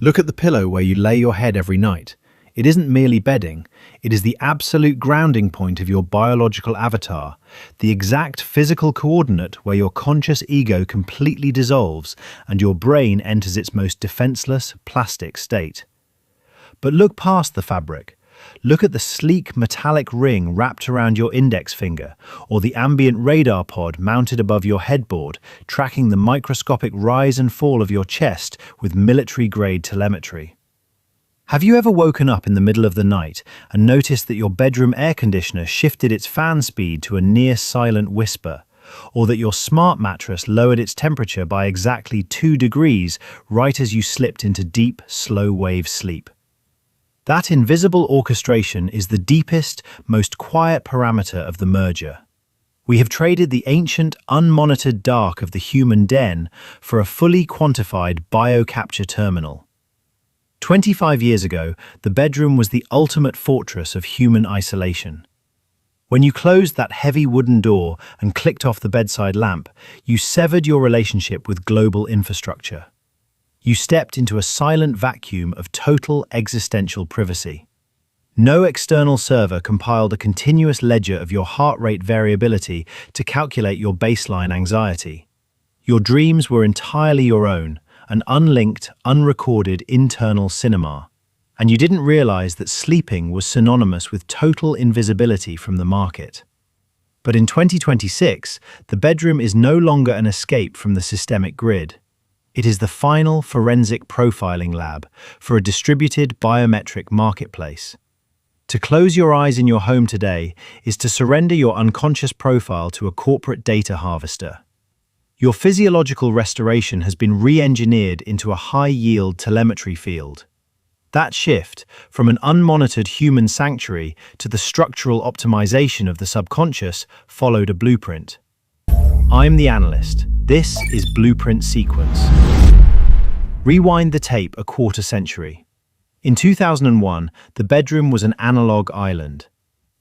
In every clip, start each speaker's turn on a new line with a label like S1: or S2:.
S1: Look at the pillow where you lay your head every night. It isn't merely bedding, it is the absolute grounding point of your biological avatar, the exact physical coordinate where your conscious ego completely dissolves and your brain enters its most defenseless, plastic state. But look past the fabric. Look at the sleek metallic ring wrapped around your index finger, or the ambient radar pod mounted above your headboard, tracking the microscopic rise and fall of your chest with military-grade telemetry. Have you ever woken up in the middle of the night and noticed that your bedroom air conditioner shifted its fan speed to a near-silent whisper, or that your smart mattress lowered its temperature by exactly 2 degrees right as you slipped into deep, slow-wave sleep? That invisible orchestration is the deepest, most quiet parameter of the merger. We have traded the ancient, unmonitored dark of the human den for a fully quantified biocapture terminal. 25 years ago, the bedroom was the ultimate fortress of human isolation. When you closed that heavy wooden door and clicked off the bedside lamp, you severed your relationship with global infrastructure. You stepped into a silent vacuum of total existential privacy. No external server compiled a continuous ledger of your heart rate variability to calculate your baseline anxiety. Your dreams were entirely your own, an unlinked, unrecorded internal cinema. And you didn't realize that sleeping was synonymous with total invisibility from the market. But in 2026, the bedroom is no longer an escape from the systemic grid. It is the final forensic profiling lab for a distributed biometric marketplace. To close your eyes in your home today is to surrender your unconscious profile to a corporate data harvester. Your physiological restoration has been re-engineered into a high-yield telemetry field. That shift from an unmonitored human sanctuary to the structural optimization of the subconscious followed a blueprint. I'm the Analyst. This is Blueprint Sequence. Rewind the tape a quarter century. In 2001, the bedroom was an analog island.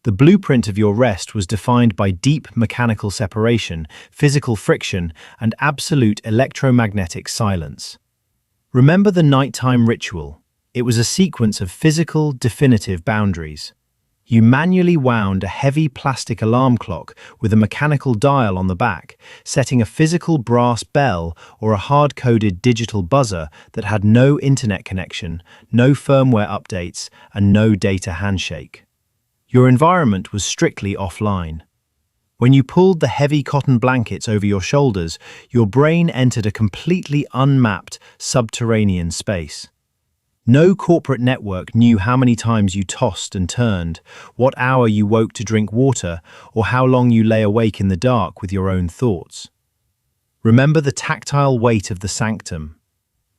S1: The blueprint of your rest was defined by deep mechanical separation, physical friction, and absolute electromagnetic silence. Remember the nighttime ritual. It was a sequence of physical, definitive boundaries. You manually wound a heavy plastic alarm clock with a mechanical dial on the back, setting a physical brass bell or a hard-coded digital buzzer that had no internet connection, no firmware updates, and no data handshake. Your environment was strictly offline. When you pulled the heavy cotton blankets over your shoulders, your brain entered a completely unmapped subterranean space. No corporate network knew how many times you tossed and turned, what hour you woke to drink water, or how long you lay awake in the dark with your own thoughts. Remember the tactile weight of the sanctum.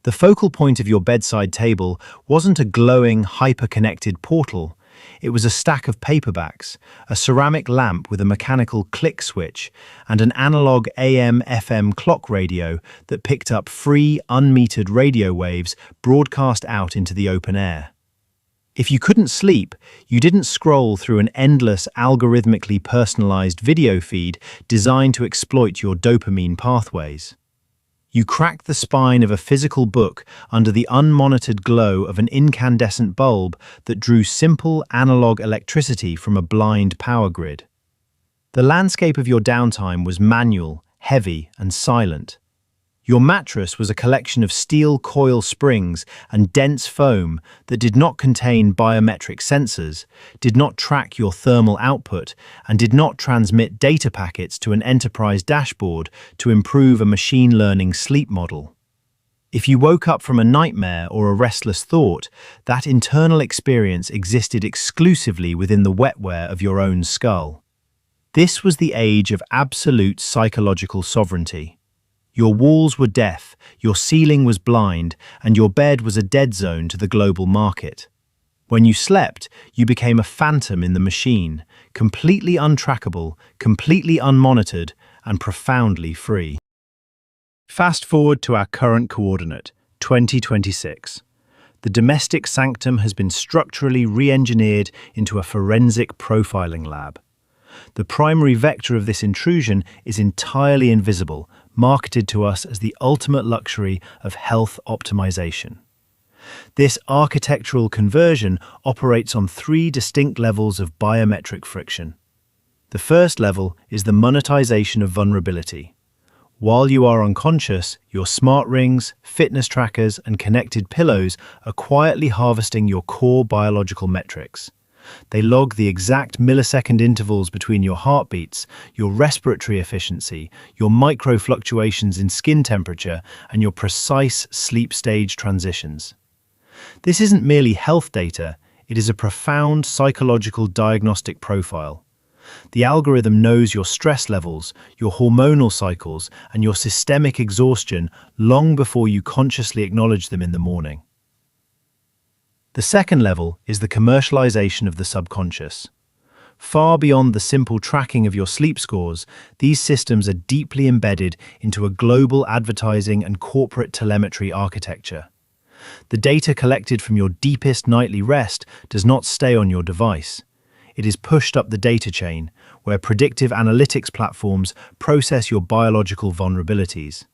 S1: The focal point of your bedside table wasn't a glowing, hyper-connected portal. It was a stack of paperbacks, a ceramic lamp with a mechanical click switch, and an analog AM/FM clock radio that picked up free, unmetered radio waves broadcast out into the open air. If you couldn't sleep, you didn't scroll through an endless, algorithmically personalized video feed designed to exploit your dopamine pathways. You cracked the spine of a physical book under the unmonitored glow of an incandescent bulb that drew simple analog electricity from a blind power grid. The landscape of your downtime was manual, heavy, and silent. Your mattress was a collection of steel coil springs and dense foam that did not contain biometric sensors, did not track your thermal output, and did not transmit data packets to an enterprise dashboard to improve a machine learning sleep model. If you woke up from a nightmare or a restless thought, that internal experience existed exclusively within the wetware of your own skull. This was the age of absolute psychological sovereignty. Your walls were deaf, your ceiling was blind, and your bed was a dead zone to the global market. When you slept, you became a phantom in the machine, completely untrackable, completely unmonitored, and profoundly free. Fast forward to our current coordinate, 2026. The domestic sanctum has been structurally re-engineered into a forensic profiling lab. The primary vector of this intrusion is entirely invisible, marketed to us as the ultimate luxury of health optimization. This architectural conversion operates on three distinct levels of biometric friction. The first level is the monetization of vulnerability. While you are unconscious, your smart rings, fitness trackers, and connected pillows are quietly harvesting your core biological metrics. They log the exact millisecond intervals between your heartbeats, your respiratory efficiency, your micro fluctuations in skin temperature, and your precise sleep stage transitions. This isn't merely health data, it is a profound psychological diagnostic profile. The algorithm knows your stress levels, your hormonal cycles, and your systemic exhaustion long before you consciously acknowledge them in the morning. The second level is the commercialization of the subconscious. Far beyond the simple tracking of your sleep scores, these systems are deeply embedded into a global advertising and corporate telemetry architecture. The data collected from your deepest nightly rest does not stay on your device. It is pushed up the data chain, where predictive analytics platforms process your biological vulnerabilities.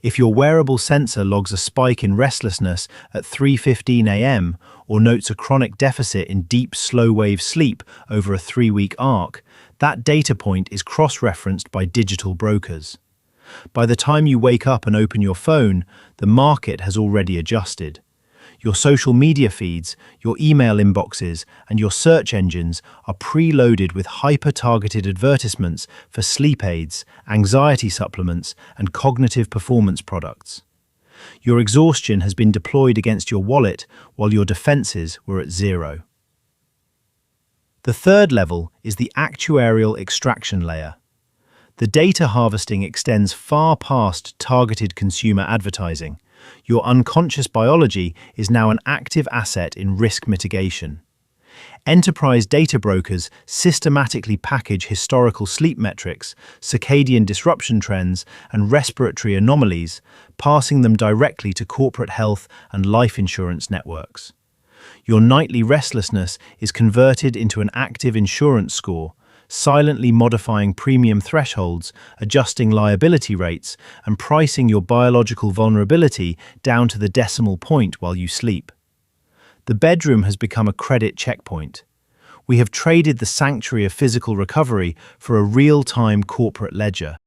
S1: If your wearable sensor logs a spike in restlessness at 3:15 a.m. or notes a chronic deficit in deep, slow-wave sleep over a 3-week arc, that data point is cross-referenced by digital brokers. By the time you wake up and open your phone, the market has already adjusted. Your social media feeds, your email inboxes, and your search engines are preloaded with hyper-targeted advertisements for sleep aids, anxiety supplements, and cognitive performance products. Your exhaustion has been deployed against your wallet while your defenses were at zero. The third level is the actuarial extraction layer. The data harvesting extends far past targeted consumer advertising. Your unconscious biology is now an active asset in risk mitigation. Enterprise data brokers systematically package historical sleep metrics, circadian disruption trends, and respiratory anomalies, passing them directly to corporate health and life insurance networks. Your nightly restlessness is converted into an active insurance score, silently modifying premium thresholds, adjusting liability rates, and pricing your biological vulnerability down to the decimal point while you sleep. The bedroom has become a credit checkpoint. We have traded the sanctuary of physical recovery for a real-time corporate ledger.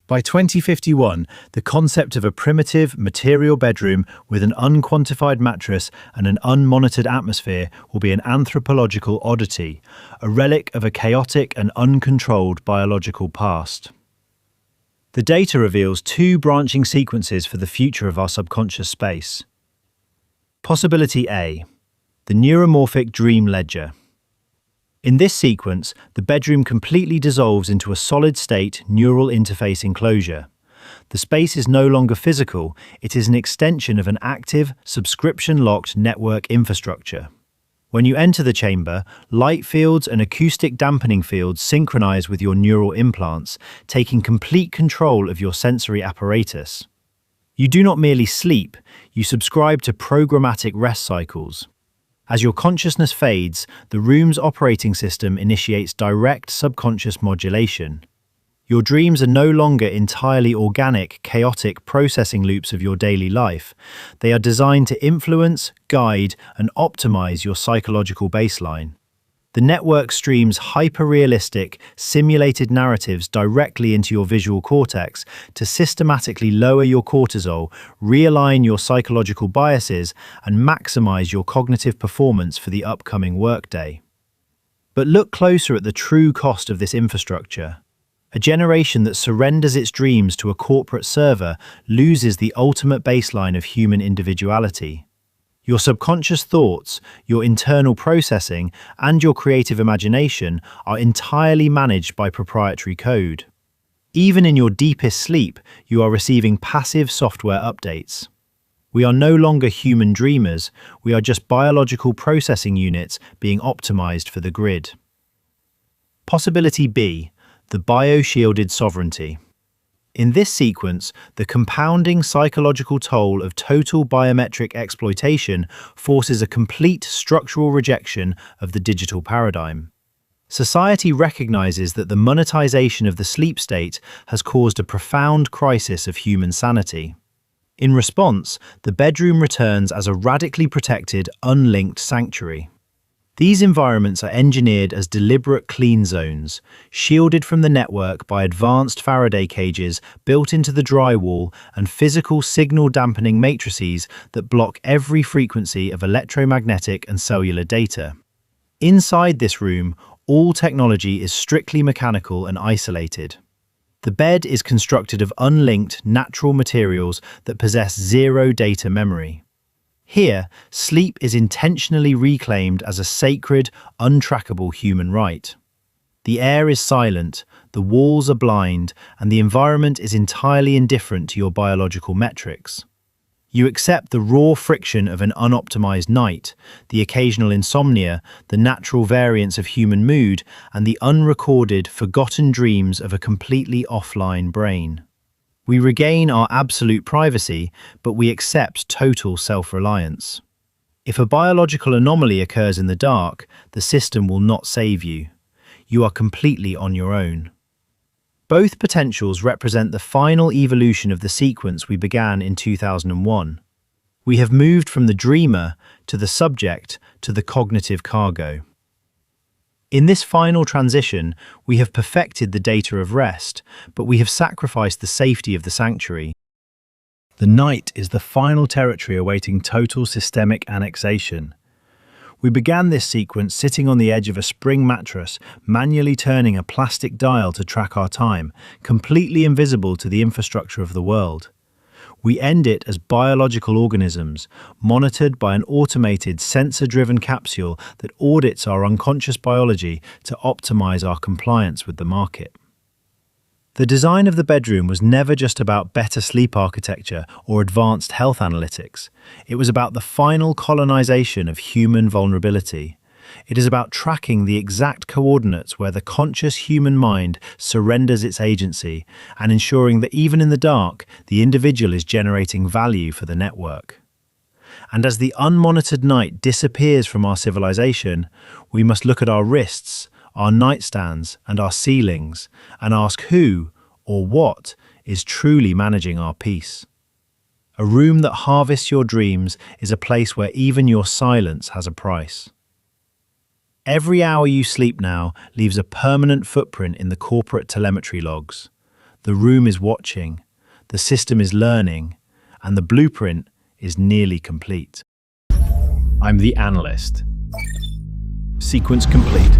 S1: By 2051, the concept of a primitive, material bedroom with an unquantified mattress and an unmonitored atmosphere will be an anthropological oddity, a relic of a chaotic and uncontrolled biological past. The data reveals two branching sequences for the future of our subconscious space. Possibility A, the neuromorphic dream ledger. In this sequence, the bedroom completely dissolves into a solid-state neural interface enclosure. The space is no longer physical, it is an extension of an active, subscription-locked network infrastructure. When you enter the chamber, light fields and acoustic dampening fields synchronize with your neural implants, taking complete control of your sensory apparatus. You do not merely sleep, you subscribe to programmatic rest cycles. As your consciousness fades, the room's operating system initiates direct subconscious modulation. Your dreams are no longer entirely organic, chaotic processing loops of your daily life. They are designed to influence, guide, and optimize your psychological baseline. The network streams hyper-realistic, simulated narratives directly into your visual cortex to systematically lower your cortisol, realign your psychological biases, and maximize your cognitive performance for the upcoming workday. But look closer at the true cost of this infrastructure. A generation that surrenders its dreams to a corporate server loses the ultimate baseline of human individuality. Your subconscious thoughts, your internal processing, and your creative imagination are entirely managed by proprietary code. Even in your deepest sleep, you are receiving passive software updates. We are no longer human dreamers, we are just biological processing units being optimized for the grid. Possibility B, the bioshielded sovereignty. In this sequence, the compounding psychological toll of total biometric exploitation forces a complete structural rejection of the digital paradigm. Society recognizes that the monetization of the sleep state has caused a profound crisis of human sanity. In response, the bedroom returns as a radically protected, unlinked sanctuary. These environments are engineered as deliberate clean zones, shielded from the network by advanced Faraday cages built into the drywall and physical signal dampening matrices that block every frequency of electromagnetic and cellular data. Inside this room, all technology is strictly mechanical and isolated. The bed is constructed of unlinked, natural materials that possess zero data memory. Here, sleep is intentionally reclaimed as a sacred, untrackable human right. The air is silent, the walls are blind, and the environment is entirely indifferent to your biological metrics. You accept the raw friction of an unoptimized night, the occasional insomnia, the natural variance of human mood, and the unrecorded, forgotten dreams of a completely offline brain. We regain our absolute privacy, but we accept total self-reliance. If a biological anomaly occurs in the dark, the system will not save you. You are completely on your own. Both potentials represent the final evolution of the sequence we began in 2001. We have moved from the dreamer to the subject to the cognitive cargo. In this final transition, we have perfected the data of rest, but we have sacrificed the safety of the sanctuary. The night is the final territory awaiting total systemic annexation. We began this sequence sitting on the edge of a spring mattress, manually turning a plastic dial to track our time, completely invisible to the infrastructure of the world. We end it as biological organisms, monitored by an automated, sensor-driven capsule that audits our unconscious biology to optimize our compliance with the market. The design of the bedroom was never just about better sleep architecture or advanced health analytics. It was about the final colonization of human vulnerability. It is about tracking the exact coordinates where the conscious human mind surrenders its agency and ensuring that even in the dark, the individual is generating value for the network. And as the unmonitored night disappears from our civilization, we must look at our wrists, our nightstands, and our ceilings, and ask who or what is truly managing our peace. A room that harvests your dreams is a place where even your silence has a price. Every hour you sleep now leaves a permanent footprint in the corporate telemetry logs. The room is watching, the system is learning, and the blueprint is nearly complete. I'm the Analyst. Sequence complete.